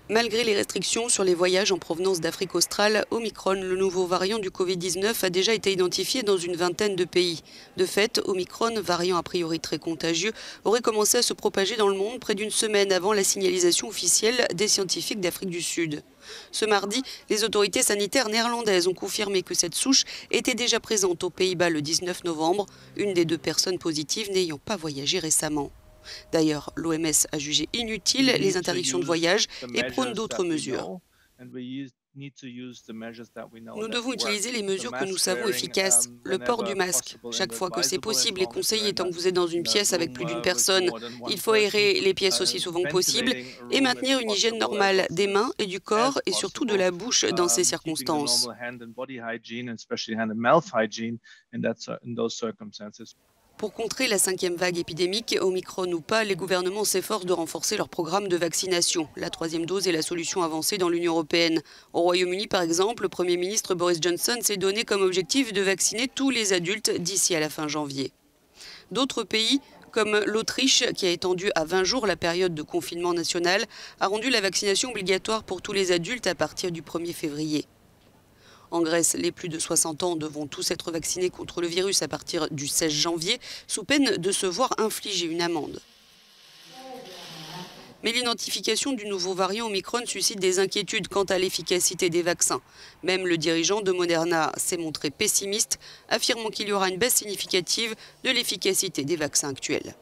Malgré les restrictions sur les voyages en provenance d'Afrique australe, Omicron, le nouveau variant du Covid-19, a déjà été identifié dans une vingtaine de pays. De fait, Omicron, variant a priori très contagieux, aurait commencé à se propager dans le monde près d'une semaine avant la signalisation officielle des scientifiques d'Afrique du Sud. Ce mardi, les autorités sanitaires néerlandaises ont confirmé que cette souche était déjà présente aux Pays-Bas le 19 novembre, une des deux personnes positives n'ayant pas voyagé récemment. D'ailleurs, l'OMS a jugé inutiles les interdictions de voyage et prône d'autres mesures. Nous devons utiliser les mesures que nous savons efficaces. Le port du masque, chaque fois que c'est possible et conseillé tant que vous êtes dans une pièce avec plus d'une personne. Il faut aérer les pièces aussi souvent que possible et maintenir une hygiène normale des mains et du corps et surtout de la bouche dans ces circonstances. Pour contrer la cinquième vague épidémique, Omicron ou pas, les gouvernements s'efforcent de renforcer leur programme de vaccination. La troisième dose est la solution avancée dans l'Union européenne. Au Royaume-Uni, par exemple, le Premier ministre Boris Johnson s'est donné comme objectif de vacciner tous les adultes d'ici à la fin janvier. D'autres pays, comme l'Autriche, qui a étendu à 20 jours la période de confinement national, a rendu la vaccination obligatoire pour tous les adultes à partir du 1er février. En Grèce, les plus de 60 ans devront tous être vaccinés contre le virus à partir du 16 janvier, sous peine de se voir infliger une amende. Mais l'identification du nouveau variant Omicron suscite des inquiétudes quant à l'efficacité des vaccins. Même le dirigeant de Moderna s'est montré pessimiste, affirmant qu'il y aura une baisse significative de l'efficacité des vaccins actuels.